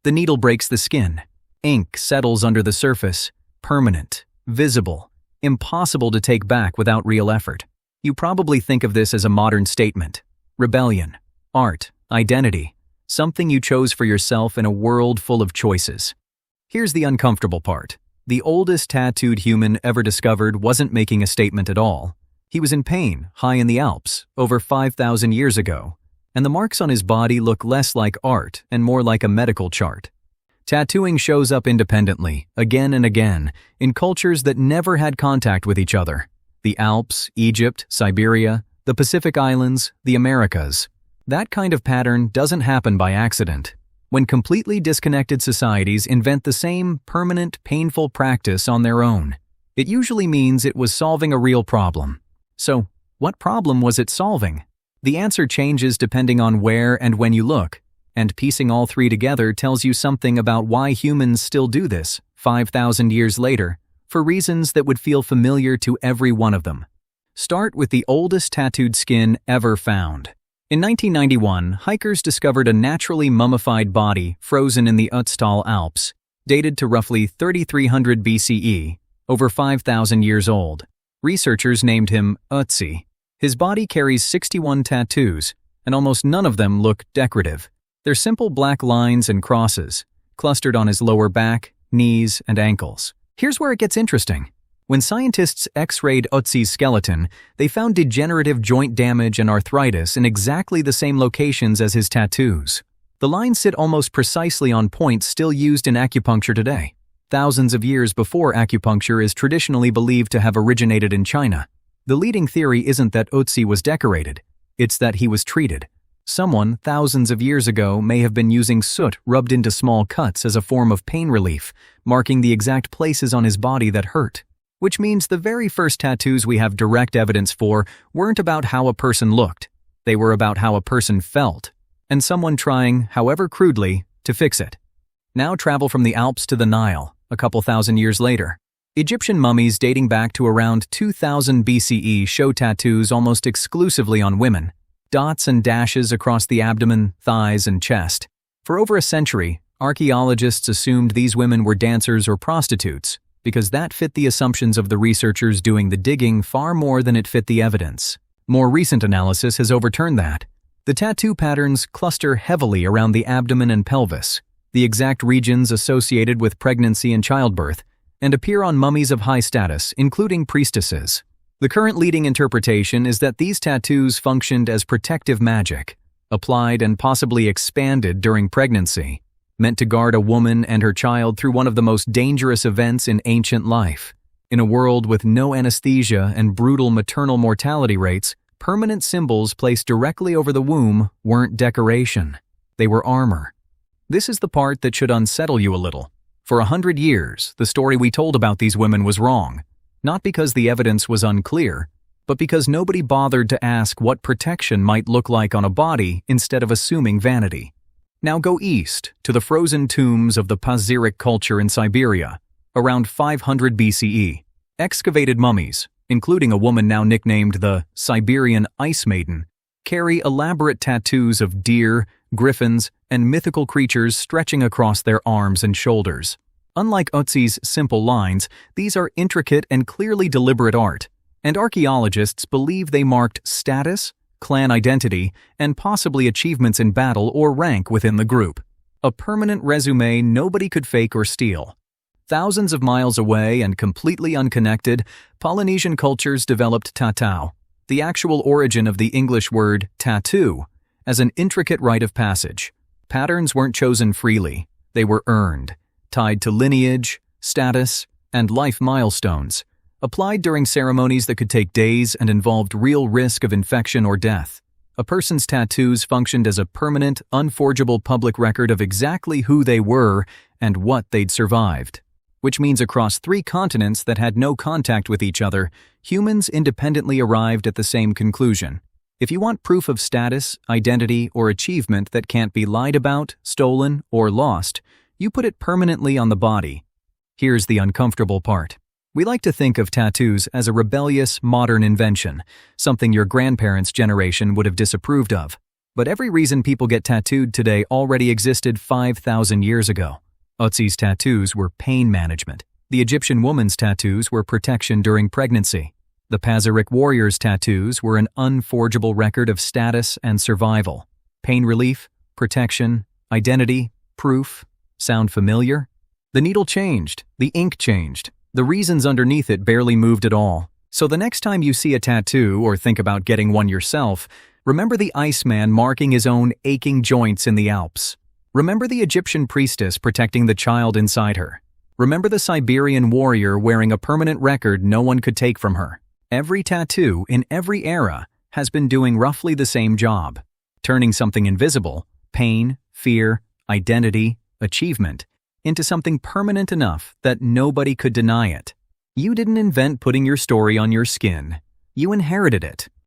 The needle breaks the skin. Ink settles under the surface, permanent, visible, impossible to take back without real effort. You probably think of this as a modern statement. Rebellion, art, identity, something you chose for yourself in a world full of choices. Here's the uncomfortable part. The oldest tattooed human ever discovered wasn't making a statement at all. He was in pain, high in the Alps, over 5,000 years ago, and the marks on his body look less like art and more like a medical chart. Tattooing shows up independently, again and again, in cultures that never had contact with each other. The Alps, Egypt, Siberia, the Pacific Islands, the Americas. That kind of pattern doesn't happen by accident. When completely disconnected societies invent the same permanent, painful practice on their own, it usually means it was solving a real problem. So, what problem was it solving? The answer changes depending on where and when you look, and piecing all three together tells you something about why humans still do this, 5,000 years later, for reasons that would feel familiar to every one of them. Start with the oldest tattooed skin ever found. In 1991, hikers discovered a naturally mummified body frozen in the Ötzi the Alps, dated to roughly 3300 BCE, over 5,000 years old. Researchers named him Ötzi. His body carries 61 tattoos, and almost none of them look decorative. They're simple black lines and crosses, clustered on his lower back, knees, and ankles. Here's where it gets interesting. When scientists X-rayed Ötzi's skeleton, they found degenerative joint damage and arthritis in exactly the same locations as his tattoos. The lines sit almost precisely on points still used in acupuncture today, thousands of years before acupuncture is traditionally believed to have originated in China. The leading theory isn't that Ötzi was decorated, it's that he was treated. Someone, thousands of years ago, may have been using soot rubbed into small cuts as a form of pain relief, marking the exact places on his body that hurt. Which means the very first tattoos we have direct evidence for weren't about how a person looked. They were about how a person felt, and someone trying, however crudely, to fix it. Now travel from the Alps to the Nile, a couple thousand years later. Egyptian mummies dating back to around 2000 BCE show tattoos almost exclusively on women. Dots and dashes across the abdomen, thighs, and chest. For over a century, archaeologists assumed these women were dancers or prostitutes, because that fit the assumptions of the researchers doing the digging far more than it fit the evidence. More recent analysis has overturned that. The tattoo patterns cluster heavily around the abdomen and pelvis, the exact regions associated with pregnancy and childbirth, and appear on mummies of high status, including priestesses. The current leading interpretation is that these tattoos functioned as protective magic, applied and possibly expanded during pregnancy, meant to guard a woman and her child through one of the most dangerous events in ancient life. In a world with no anesthesia and brutal maternal mortality rates, permanent symbols placed directly over the womb weren't decoration. They were armor. This is the part that should unsettle you a little. For 100 years, the story we told about these women was wrong. Not because the evidence was unclear, but because nobody bothered to ask what protection might look like on a body instead of assuming vanity. Now go east to the frozen tombs of the Pazyryk culture in Siberia, around 500 BCE. Excavated mummies, including a woman now nicknamed the Siberian Ice Maiden, carry elaborate tattoos of deer, griffins, and mythical creatures stretching across their arms and shoulders. Unlike Ötzi's simple lines, these are intricate and clearly deliberate art, and archaeologists believe they marked status, clan identity, and possibly achievements in battle or rank within the group. A permanent resume nobody could fake or steal. Thousands of miles away and completely unconnected, Polynesian cultures developed tattoo, the actual origin of the English word tattoo, as an intricate rite of passage. Patterns weren't chosen freely, they were earned, tied to lineage, status, and life milestones, applied during ceremonies that could take days and involved real risk of infection or death. A person's tattoos functioned as a permanent, unforgeable public record of exactly who they were and what they'd survived. Which means across 3 continents that had no contact with each other, humans independently arrived at the same conclusion. If you want proof of status, identity, or achievement that can't be lied about, stolen, or lost, you put it permanently on the body. Here's the uncomfortable part. We like to think of tattoos as a rebellious, modern invention, something your grandparents' generation would have disapproved of. But every reason people get tattooed today already existed 5,000 years ago. Ötzi's tattoos were pain management. The Egyptian woman's tattoos were protection during pregnancy. The Pazyryk warrior's tattoos were an unforgeable record of status and survival. Pain relief, protection, identity, proof. Sound familiar? The needle changed, the ink changed. The reasons underneath it barely moved at all. So the next time you see a tattoo or think about getting one yourself, remember the Iceman marking his own aching joints in the Alps. Remember the Egyptian priestess protecting the child inside her. Remember the Siberian warrior wearing a permanent record no one could take from her. Every tattoo in every era has been doing roughly the same job, turning something invisible, pain, fear, identity, achievement, into something permanent enough that nobody could deny it. You didn't invent putting your story on your skin. You inherited it.